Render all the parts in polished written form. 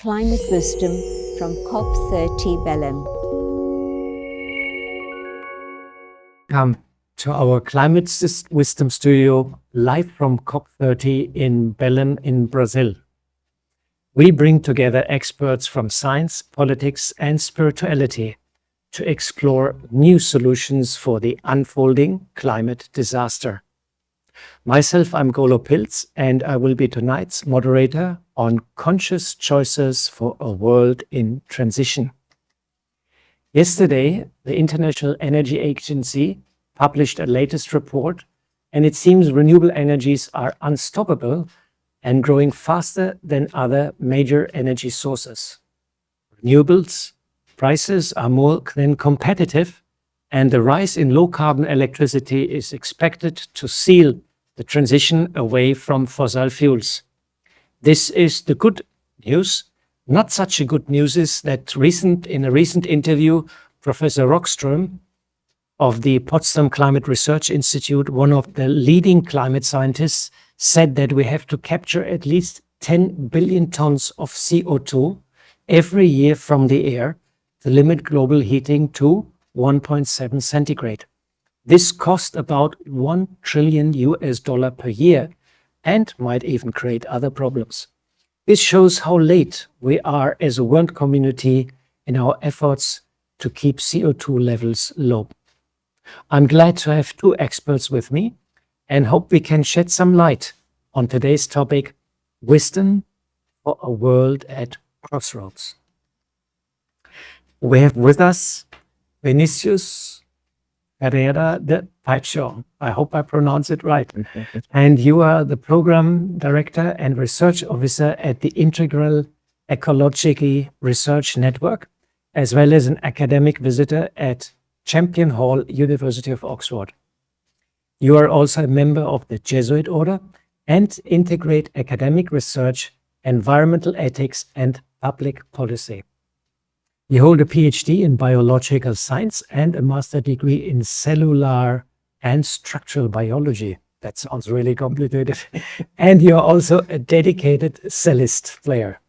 Climate Wisdom from COP30 Come to our Climate Wisdom Studio live from COP30 in Belém in Brazil. We bring together experts from science, politics and spirituality to explore new solutions for the unfolding climate disaster. Myself, I'm Golo Pilz, and I will be tonight's moderator on conscious choices for a world in transition. Yesterday, the International Energy Agency published a latest report, and it seems renewable energies are unstoppable and growing faster than other major energy sources. Renewables prices are more than competitive, and the rise in low-carbon electricity is expected to seal the transition away from fossil fuels. This is the good news. Not such a good news is that in a recent interview, Professor Rockström of the Potsdam Climate Research Institute, one of the leading climate scientists, said that we have to capture at least 10 billion tons of CO2 every year from the air to limit global heating to 1.7 centigrade. This costs about $1 trillion per year and might even create other problems. This shows how late we are as a world community in our efforts to keep CO2 levels low. I'm glad to have two experts with me and hope we can shed some light on today's topic, wisdom for a world at crossroads. We have with us Vinícius da Paixão. I hope I pronounce it right. And you are the Program Director and Research Officer at the Integral Ecology Research Network, as well as an academic visitor at Champion Hall, University of Oxford. You are also a member of the Jesuit Order and integrate academic research, environmental ethics, and public policy. You hold a PhD in biological science and a master degree in cellular and structural biology. That sounds really complicated. And you're also a dedicated cellist player.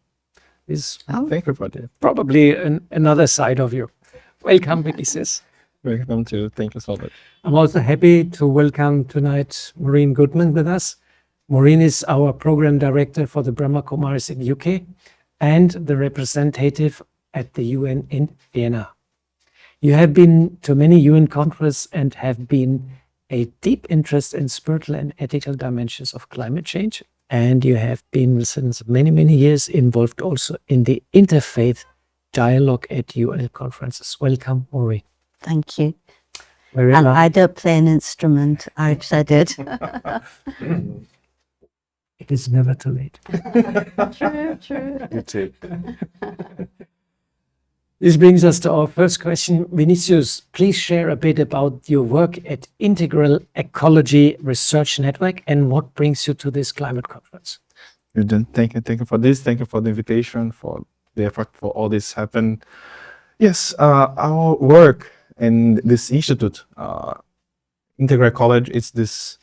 Thank you for that. Probably another side of you. Welcome, Vinícius. Welcome to. Thank you so much. I'm also happy to welcome tonight Maureen Goodman with us. Maureen is our program director for the Brahma Kumaris in UK and the representative at the UN in Vienna. You have been to many UN conferences and have been a deep interest in spiritual and ethical dimensions of climate change. And you have been since many, many years involved also in the interfaith dialogue at UN conferences. Welcome, Maureen. Thank you. Very And much. I do play an instrument, which I did. It is never too late. True. You too. This brings us to our first question. Vinícius, please share a bit about your work at Integral Ecology Research Network and what brings you to this climate conference. Thank you for this. Thank you for the invitation, for the effort, for all this happen. Yes, our work in this institute, Integral College, it's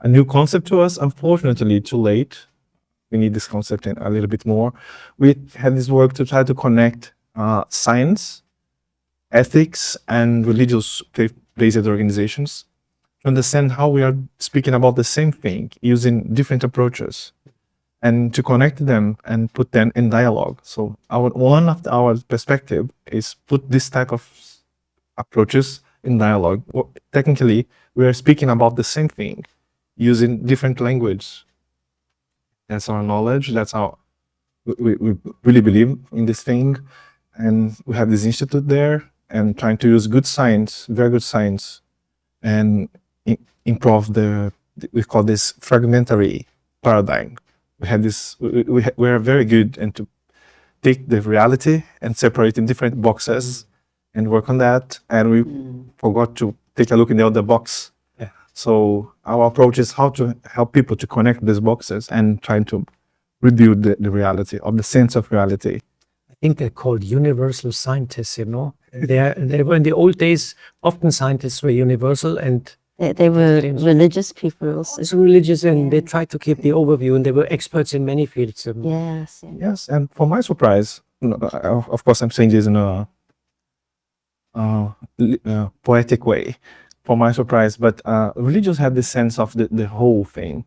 a new concept to us. Unfortunately, too late. We need this concept and a little bit more. We had this work to try to connect science, ethics, and religious faith-based organizations to understand how we are speaking about the same thing using different approaches and to connect them and put them in dialogue. So one of our perspective is put this type of approaches in dialogue. Technically, we are speaking about the same thing using different language. That's our knowledge. That's how we really believe in this thing. And we have this institute there and trying to use good science, very good science, and improve we call this fragmentary paradigm. We had this, we are very good and to take the reality and separate in different boxes and work on that. And we forgot to take a look in the other box. Yeah. So our approach is how to help people to connect these boxes and trying to rebuild the reality of the sense of reality. I think they're called universal scientists, you know. They were in the old days, often scientists were universal and They were Seems- religious people also. It's religious, and they tried to keep the overview, and they were experts in many fields. Yes. Yes, and for my surprise, of course, I'm saying this in a poetic way, for my surprise, but religions have this sense of the whole thing.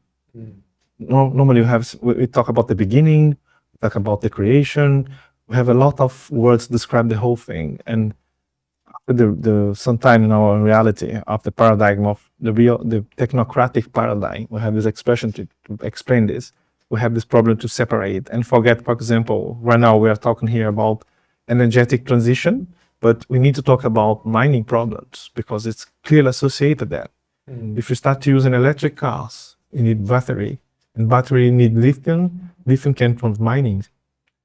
Normally, we talk about the beginning, we talk about the creation. We have a lot of words to describe the whole thing, and after sometime in our reality of the paradigm of the technocratic paradigm, we have this expression to explain this. We have this problem to separate and forget. For example, right now we are talking here about energetic transition, but we need to talk about mining problems because it's clearly associated there. If you start using electric cars, you need battery, and battery need lithium. Lithium came from mining,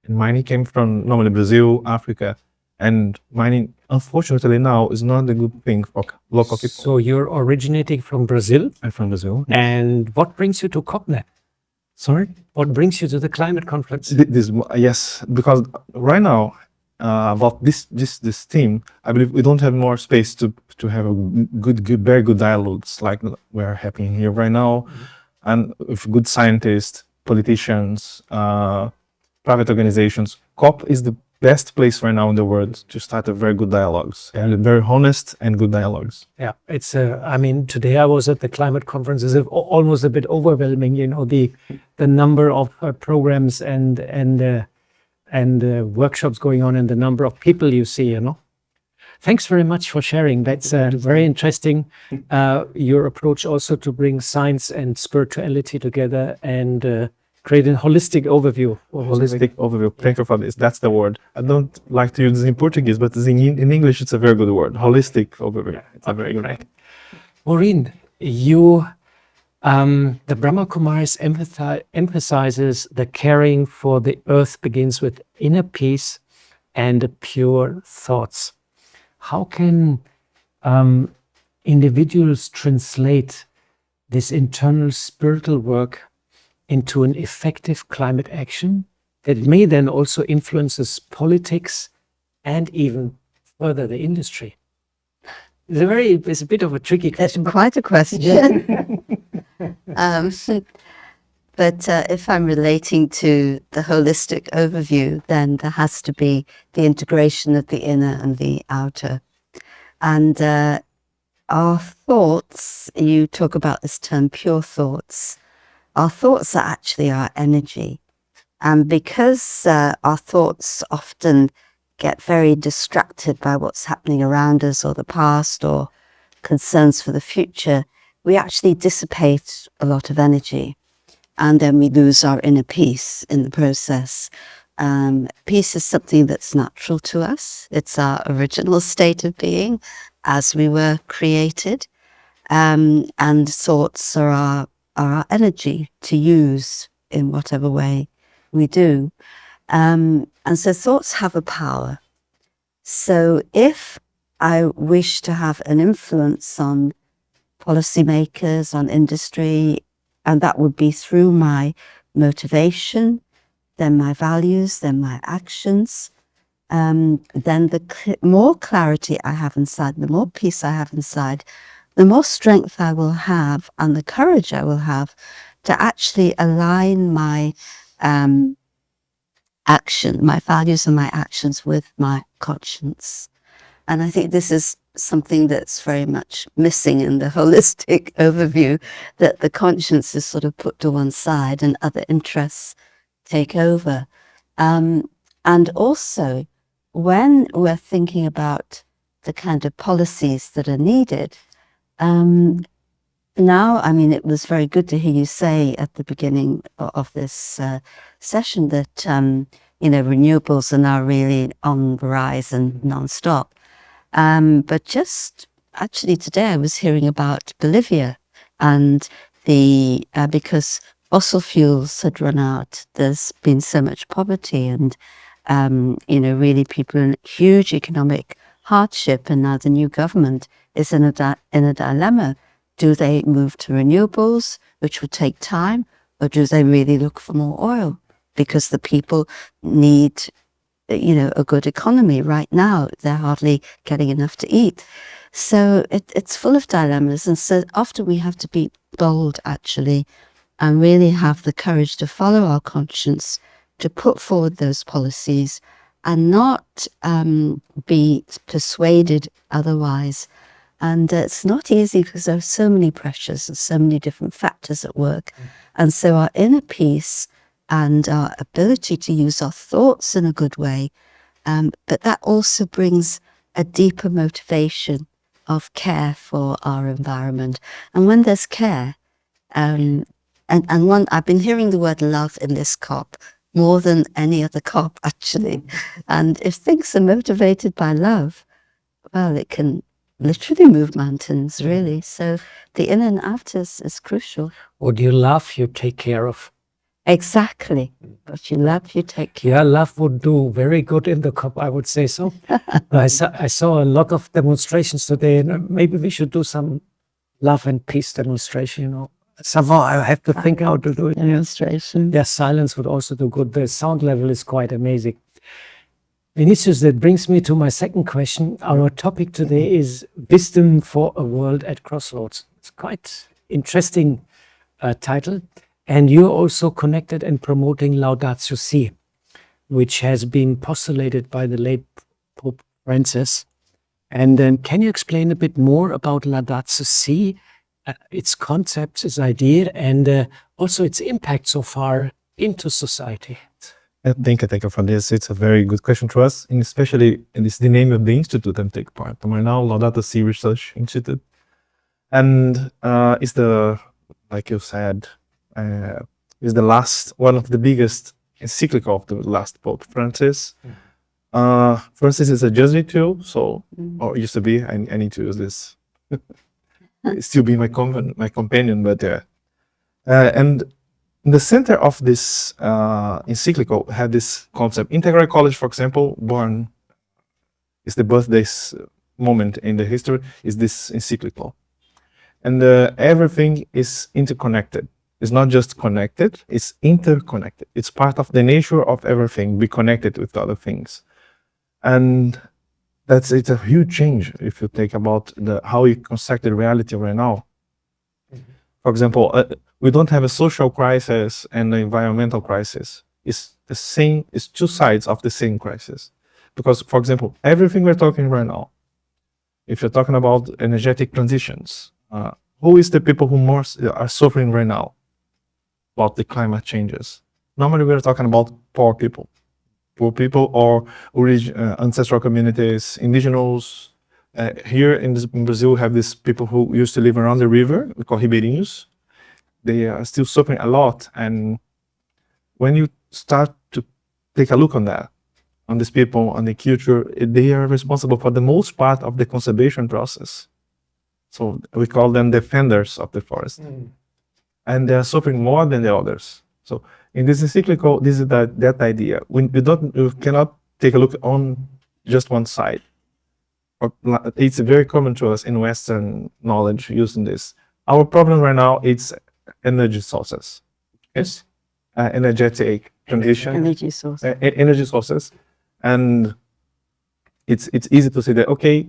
and mining came from normally Brazil, Africa, and mining, unfortunately, now is not a good thing for local people. So you're originating from Brazil, I'm from Brazil. and what brings you to COP then? Sorry? What brings you to the climate conference? Yes, because right now, about this theme, I believe we don't have more space to have a very good dialogues like we're having here right now, and with good scientists, politicians, private organizations. COP is the best place right now in the world to start a very good dialogues and very honest and good dialogues. Yeah, it's. I mean, today I was at the climate conference. It's almost a bit overwhelming. You know, the number of programs and workshops going on, and the number of people you see. You know, thanks very much for sharing. That's very interesting. Your approach also to bring science and spirituality together and create a holistic overview. Holistic overview. Thank you for this. That's the word. I don't like to use it in Portuguese, but in English, it's a very good word. Holistic overview. It's a very good word. Maureen, you, the Brahma Kumaris emphasizes the caring for the earth begins with inner peace and pure thoughts. How can individuals translate this internal spiritual work into an effective climate action that may then also influences politics and even further the industry? It's a bit of a tricky That's question. quite a question. But if I'm relating to the holistic overview, then there has to be the integration of the inner and the outer. And our thoughts, you talk about this term pure thoughts, our thoughts are actually our energy. And because our thoughts often get very distracted by what's happening around us or the past or concerns for the future, we actually dissipate a lot of energy. And then we lose our inner peace in the process. Peace is something that's natural to us. It's our original state of being as we were created. And thoughts are our energy to use in whatever way we do. And so thoughts have a power. So if I wish to have an influence on policymakers, on industry, and that would be through my motivation, then my values, then my actions, then the more clarity I have inside, the more peace I have inside, the more strength I will have and the courage I will have to actually align my action, my values and my actions with my conscience. And I think this is something that's very much missing in the holistic overview, that the conscience is sort of put to one side and other interests take over. And also, when we're thinking about the kind of policies that are needed, now, I mean, it was very good to hear you say at the beginning of this session that, renewables are now really on the rise and non-stop. But just actually today I was hearing about Bolivia and because fossil fuels had run out, there's been so much poverty and, really people in huge economic hardship. And now the new government is in a dilemma. Do they move to renewables, which would take time, or do they really look for more oil? Because the people need, a good economy right now. They're hardly getting enough to eat. So it's full of dilemmas. And so often we have to be bold, actually, and really have the courage to follow our conscience, to put forward those policies and not be persuaded otherwise. And it's not easy because there are so many pressures and so many different factors at work. And so our inner peace and our ability to use our thoughts in a good way, but that also brings a deeper motivation of care for our environment. And when there's care, and I've been hearing the word love in this COP more than any other COP, actually. And if things are motivated by love, well, it can literally move mountains, really. So the in and out is crucial. What you love, you take care of. Exactly. What you love, you take care. Yeah, love would do very good in the COP, I would say so. I saw a lot of demonstrations today, and maybe we should do some love and peace demonstration, you know. Somehow I have to think how to do it. Demonstration. Yeah, silence would also do good. The sound level is quite amazing. Vinícius, that brings me to my second question. Our topic today is Wisdom for a World at Crossroads. It's quite interesting title. And you're also connected and promoting Laudatio Si, which has been postulated by the late Pope Francis. And then can you explain a bit more about Laudatio Si, its concepts, its idea, and also its impact so far into society? Thank you for this. It's a very good question to us, and especially it's the name of the institute I'm taking part. We're now Laudatio Si Research Institute, and it's the, like you said, is the last one of the biggest encyclical of the last Pope Francis. Francis is a Jesuit too, so or used to be. I need to use this. Still be my companion, but and in the center of this encyclical had this concept. Integral College, for example, born is the birthday's moment in the history, is this encyclical. And everything is interconnected. It's not just connected, it's interconnected. It's part of the nature of everything, be connected with other things. And it's a huge change if you think about how we construct the reality right now. For example, we don't have a social crisis and an environmental crisis. It's the same, it's two sides of the same crisis. Because, for example, everything we're talking right now, if you're talking about energetic transitions, who is the people who most are suffering right now about the climate changes? Normally we're talking about poor people or ancestral communities, indigenous. Here in Brazil, we have these people who used to live around the river, we call ribeirinhos. They are still suffering a lot. And when you start to take a look on that, on these people, on the culture, they are responsible for the most part of the conservation process. So we call them defenders of the forest. And they are suffering more than the others. So in this encyclical, this is that idea. We cannot take a look on just one side. It's very common to us in Western knowledge using this. Our problem right now is energy sources. Yes, energetic transition. Energy source. Energy sources, and it's easy to say that okay,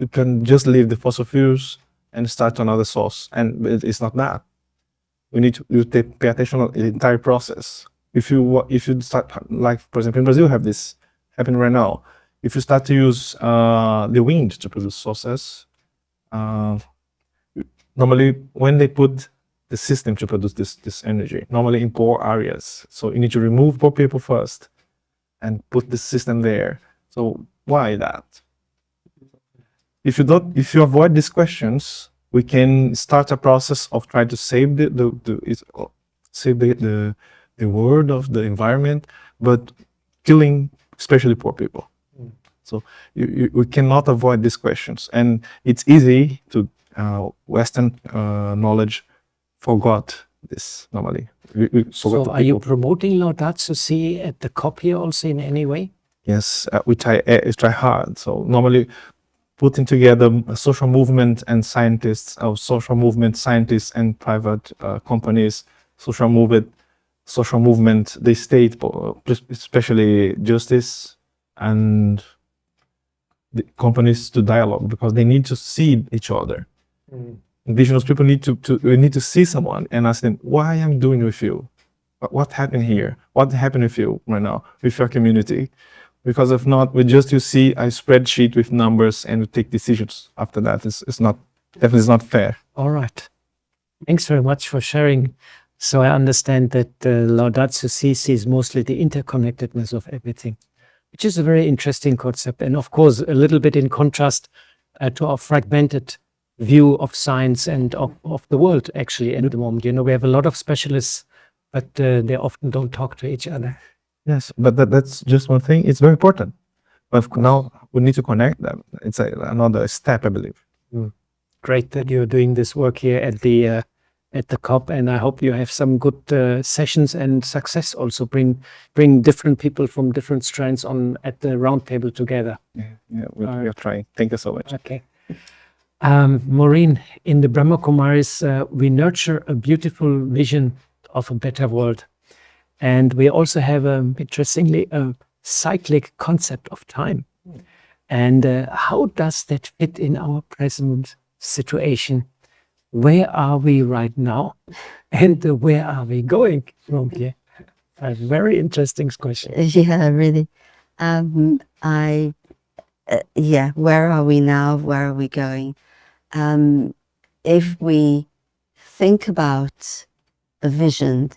you can just leave the fossil fuels and start another source, and it's not that. We need to pay attention to the entire process. If you start, like for example in Brazil, have this happening right now. If you start to use the wind to produce sources, normally when they put the system to produce this energy, normally in poor areas. So you need to remove poor people first and put the system there. So why that? If you avoid these questions, we can start a process of trying to save the world of the environment, but killing especially poor people. So we cannot avoid these questions, and it's easy to Western knowledge forgot this normally. So are you promoting Laudatio Si at the COP here also in any way? Yes, we try hard. So normally putting together a social movement and scientists, and private companies, social movement, the state, especially justice, and the companies to dialogue because they need to see each other. Indigenous people need to see someone and ask them, why I'm doing with you? What happened here? What happened with you right now, with your community? Because if not, you see a spreadsheet with numbers and we take decisions after that. It's not, definitely it's not fair. All right. Thanks very much for sharing. So I understand that Laudatio Si sees mostly the interconnectedness of everything, which is a very interesting concept. And of course, a little bit in contrast to our fragmented view of science and of the world, actually, at the moment. You know, we have a lot of specialists, but they often don't talk to each other. Yes, but that's just one thing. It's very important. But now we need to connect them. It's another step, I believe. Great that you're doing this work here at the COP, and I hope you have some good sessions and success. Also, bring different people from different strands on at the round table together. Yeah, we're trying. Thank you so much. Okay. Maureen, in the Brahma Kumaris, we nurture a beautiful vision of a better world. And we also have, interestingly, a cyclic concept of time. And how does that fit in our present situation? Where are we right now? And where are we going from here? A very interesting question. Yeah, really. Where are we now? Where are we going? If we think about a vision,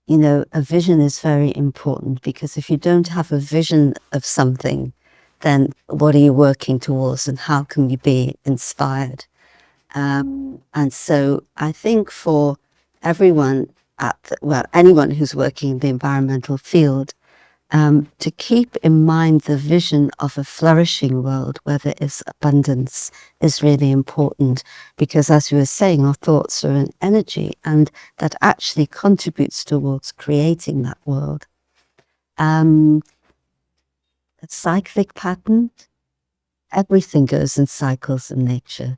you know, a vision is very important, because if you don't have a vision of something, then what are you working towards and how can you be inspired? And so I think for everyone anyone who's working in the environmental field, to keep in mind the vision of a flourishing world where there is abundance is really important, because as you were saying, our thoughts are an energy and that actually contributes towards creating that world. A cyclic pattern, everything goes in cycles in nature,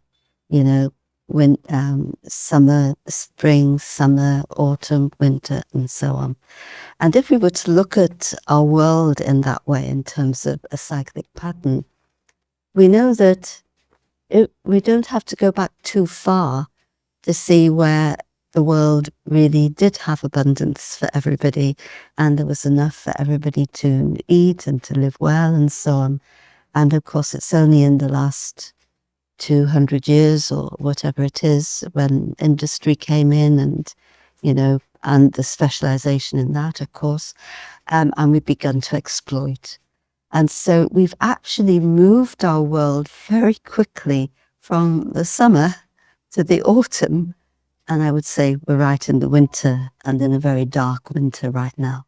you know, when summer, spring, summer, autumn, winter, and so on. And if we were to look at our world in that way, in terms of a cyclic pattern, we know that we don't have to go back too far to see where the world really did have abundance for everybody, and there was enough for everybody to eat and to live well and so on. And of course, it's only in the last 200 years or whatever it is, when industry came in and, you know, and the specialization in that, of course, and we've begun to exploit. And so we've actually moved our world very quickly from the summer to the autumn. And I would say we're right in the winter, and in a very dark winter right now.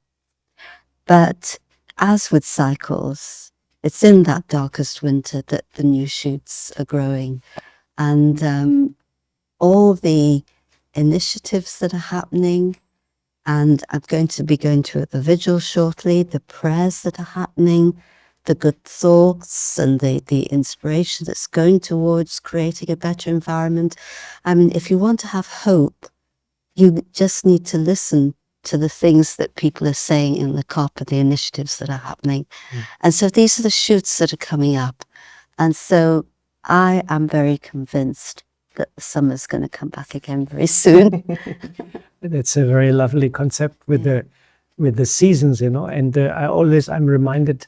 But as with cycles, it's in that darkest winter that the new shoots are growing. And all the initiatives that are happening, and I'm going to be going to the vigil shortly, the prayers that are happening, the good thoughts and the inspiration that's going towards creating a better environment. I mean, if you want to have hope, you just need to listen to the things that people are saying in the COP and the initiatives that are happening. And so these are the shoots that are coming up. And so I am very convinced that the summer's going to come back again very soon. That's a very lovely concept with the seasons, you know. And I'm reminded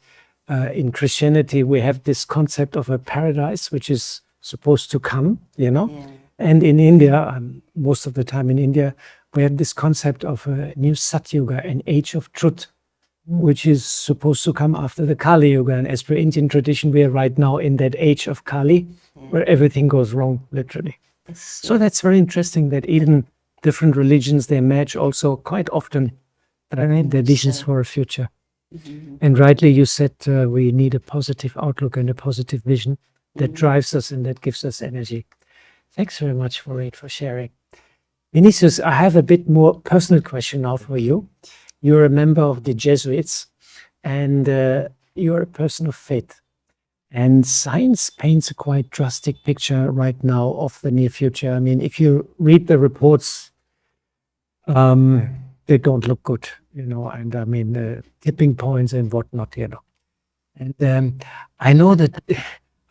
in Christianity, we have this concept of a paradise, which is supposed to come, you know. Yeah. And in India, most of the time in India, we have this concept of a new Satyuga, an age of truth, which is supposed to come after the Kali Yuga. And as per Indian tradition, we are right now in that age of Kali, where everything goes wrong, literally. So that's very interesting that even different religions, they match also quite often their visions for a future. And rightly you said we need a positive outlook and a positive vision that drives us and that gives us energy. Thanks very much, Maureen, for sharing. Vinícius, I have a bit more personal question now for you. You're a member of the Jesuits, and you're a person of faith. And science paints a quite drastic picture right now of the near future. I mean, if you read the reports, they don't look good, you know, and I mean, tipping points and whatnot, you know. And I know that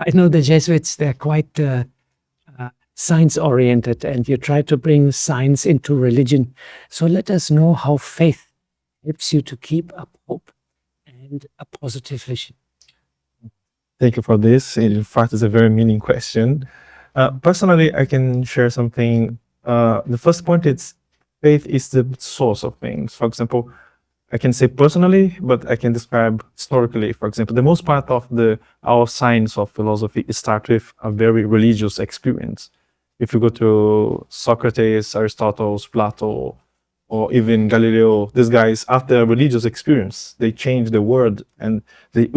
I know the Jesuits, they're quite science-oriented, and you try to bring science into religion. So let us know how faith helps you to keep up hope and a positive vision. Thank you for this. In fact, it's a very meaning question. Personally, I can share something. The first point is faith is the source of things. For example, I can say personally, but I can describe historically. For example, the most part of our science of philosophy starts with a very religious experience. If you go to Socrates, Aristotle, Plato, or even Galileo, these guys, after a religious experience, they change the world and they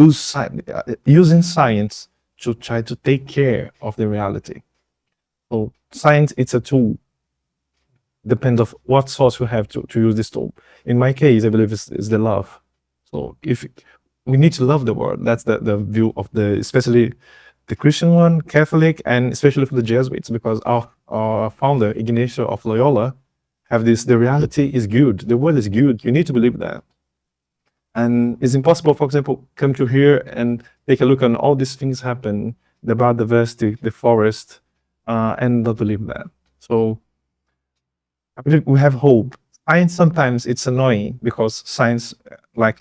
using science to try to take care of the reality. So science, it's a tool. Depends of what source you have to use this tool. In my case, I believe is the love. So if we need to love the world, that's the view of especially the Christian one, Catholic, and especially for the Jesuits, because our founder, Ignacio of Loyola, have this, the reality is good, the world is good, you need to believe that. And it's impossible, for example, come to here and take a look on all these things happen, the biodiversity, the forest, and not believe that. So I believe we have hope. Science, sometimes it's annoying because science like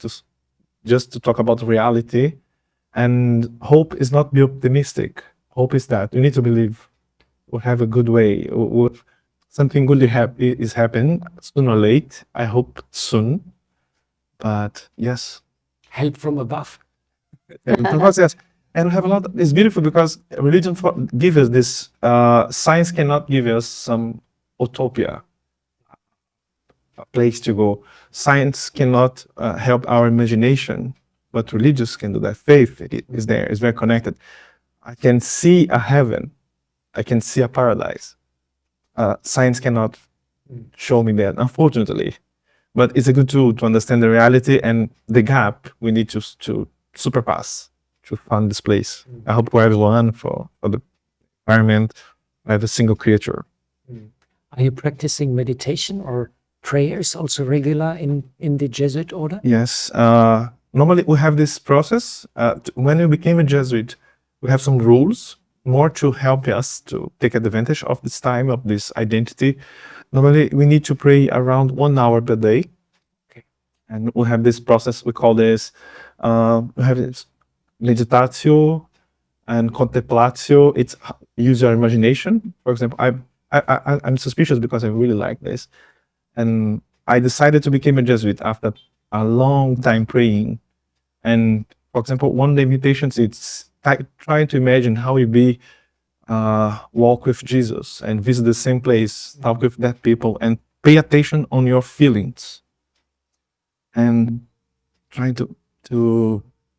just to talk about reality, and hope is not be optimistic. Hope is that you need to believe we have a good way. Something good is happening sooner or late. I hope soon. But yes. Help from above. Yes. And we have a lot. It's beautiful because religion gives us this. Science cannot give us some utopia, a place to go. Science cannot help our imagination, but religious can do that. Faith is there. It's very connected. I can see a heaven. I can see a paradise. Science cannot show me that, unfortunately. But it's a good tool to understand the reality and the gap we need to surpass to find this place. I hope for everyone, for the environment, every single creature. Are you practicing meditation or prayers also regular in the Jesuit order? Yes. Normally we have this process. When we became a Jesuit, we have some rules more to help us to take advantage of this time, of this identity. Normally we need to pray around 1 hour per day. Okay. And we have this process, we call this, we have this meditatio and contemplatio. It's use your imagination. For example, I'm suspicious because I really like this. And I decided to become a Jesuit after a long time praying. And for example, one day meditations, it's trying to imagine how you be walk with Jesus and visit the same place, talk with that people, and pay attention on your feelings. And trying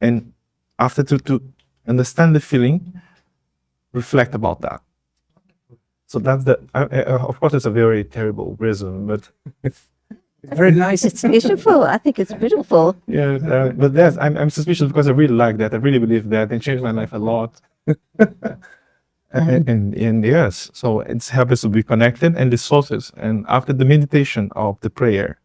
and after to understand the feeling, reflect about that. So that's of course, it's a very terrible reason, but very nice. It's beautiful. I think it's beautiful. Yeah, but yes, I'm suspicious because I really like that. I really believe that and changed my life a lot. and yes, so it's helped us to be connected and the sources. And after the meditation of the prayer,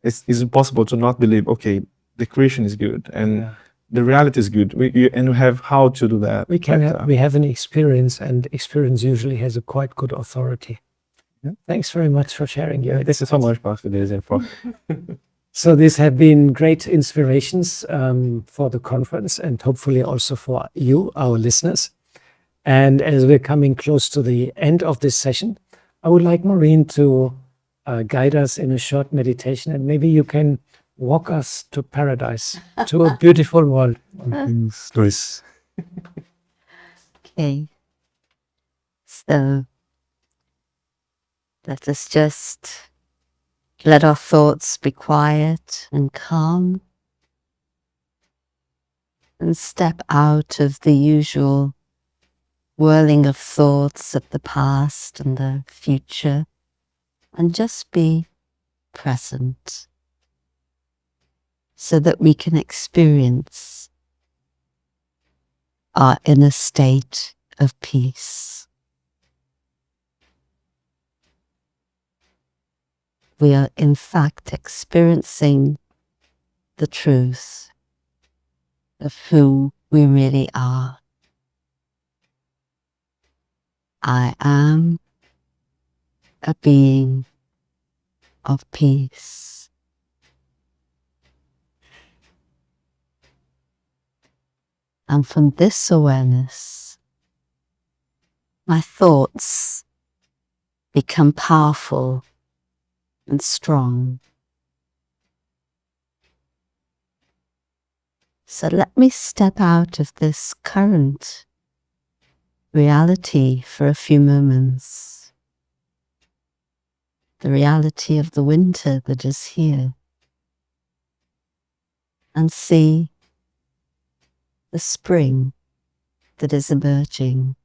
it's impossible to not believe, okay, the creation is good and the reality is good. We have how to do that. We have an experience, and experience usually has a quite good authority. Yeah. Thanks very much for sharing your. This is so much part of this info. So these have been great inspirations for the conference and hopefully also for you, our listeners. And as we're coming close to the end of this session, I would like Maureen to guide us in a short meditation, and maybe you can walk us to paradise, to a beautiful world. Okay. So let us just let our thoughts be quiet and calm and step out of the usual whirling of thoughts of the past and the future and just be present so that we can experience our inner state of peace. We are in fact experiencing the truth of who we really are. I am a being of peace. And from this awareness, my thoughts become powerful and strong. So let me step out of this current reality for a few moments. The reality of the winter that is here. And see the spring that is emerging.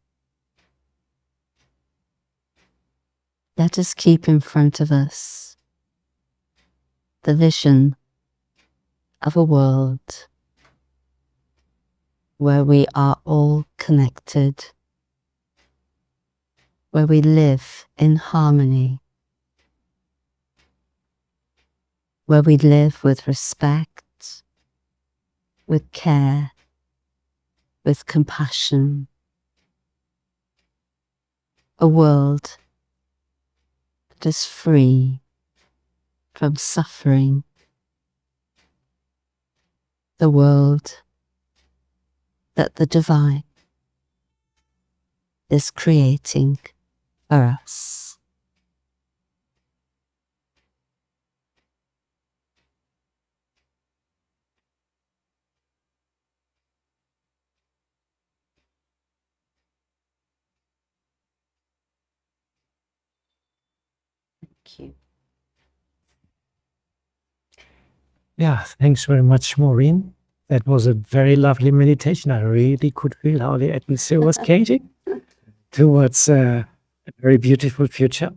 Let us keep in front of us the vision of a world where we are all connected, where we live in harmony, where we live with respect, with care, with compassion. A world that is free from suffering. The world that the divine is creating for us. Thank you. Yeah, thanks very much, Maureen. That was a very lovely meditation. I really could feel how the atmosphere was changing towards a very beautiful future.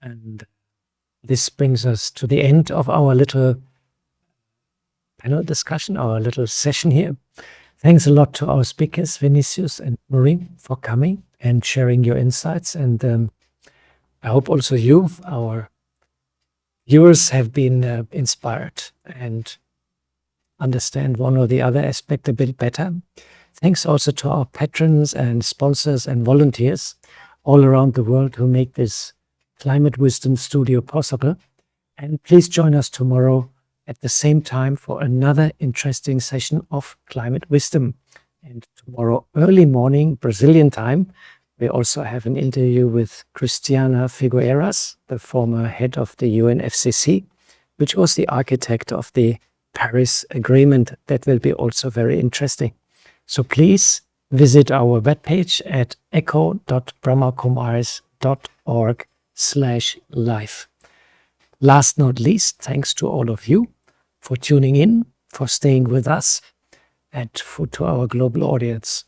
And this brings us to the end of our little panel discussion, our little session here. Thanks a lot to our speakers, Vinícius and Maureen, for coming and sharing your insights. And I hope also you, our viewers, have been inspired and understand one or the other aspect a bit better. Thanks also to our patrons and sponsors and volunteers all around the world who make this Climate Wisdom Studio possible. And please join us tomorrow at the same time for another interesting session of Climate Wisdom. And tomorrow early morning, Brazilian time, we also have an interview with Cristiana Figueiras, the former head of the UNFCCC, which was the architect of the Paris Agreement. That will be also very interesting. So please visit our webpage at echo.brahmakumaris.org/live. Last not least, thanks to all of you for tuning in, for staying with us, and to our global audience.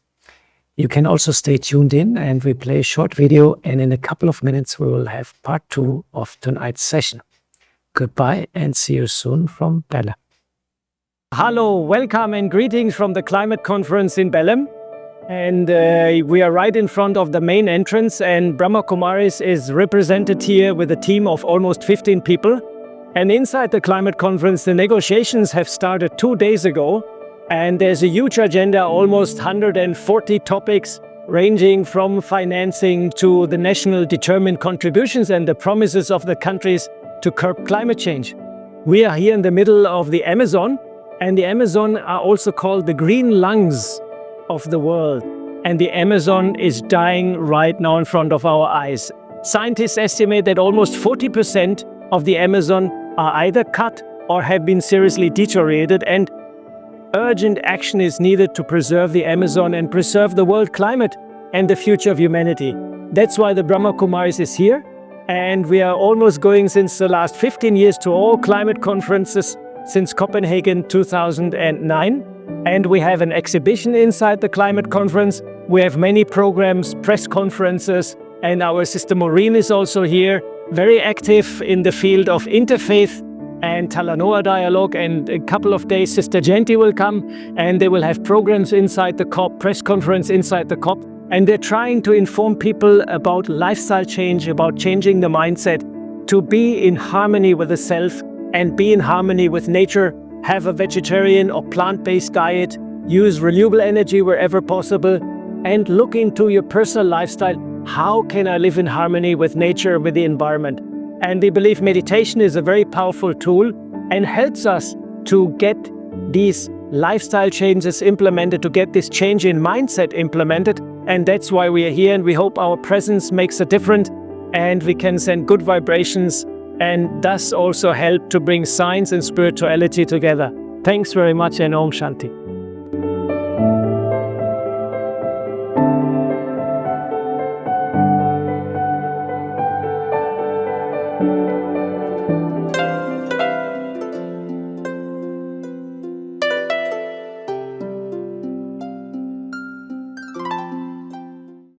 You can also stay tuned in, and we play a short video, and in a couple of minutes we will have part 2 of tonight's session. Goodbye and see you soon from Belém. Hello, welcome and greetings from the climate conference in Belém. And we are right in front of the main entrance, and Brahma Kumaris is represented here with a team of almost 15 people. And inside the climate conference, the negotiations have started 2 days ago. And there's a huge agenda, almost 140 topics, ranging from financing to the national determined contributions and the promises of the countries to curb climate change. We are here in the middle of the Amazon, and the Amazon are also called the green lungs of the world. And the Amazon is dying right now in front of our eyes. Scientists estimate that almost 40% of the Amazon are either cut or have been seriously deteriorated, and urgent action is needed to preserve the Amazon and preserve the world climate and the future of humanity. That's why the Brahma Kumaris is here, and we are almost going since the last 15 years to all climate conferences since Copenhagen 2009. And we have an exhibition inside the climate conference. We have many programs, press conferences, and our sister Maureen is also here, very active in the field of interfaith and Talanoa dialogue. And a couple of days, Sister Genti will come, and they will have programs inside the COP, press conference inside the COP. And they're trying to inform people about lifestyle change, about changing the mindset to be in harmony with the self and be in harmony with nature. Have a vegetarian or plant-based diet, use renewable energy wherever possible, and look into your personal lifestyle how can I live in harmony with nature, with the environment? And we believe meditation is a very powerful tool and helps us to get these lifestyle changes implemented, to get this change in mindset implemented. And that's why we are here, and we hope our presence makes a difference and we can send good vibrations and thus also help to bring science and spirituality together. Thanks very much, and Om Shanti.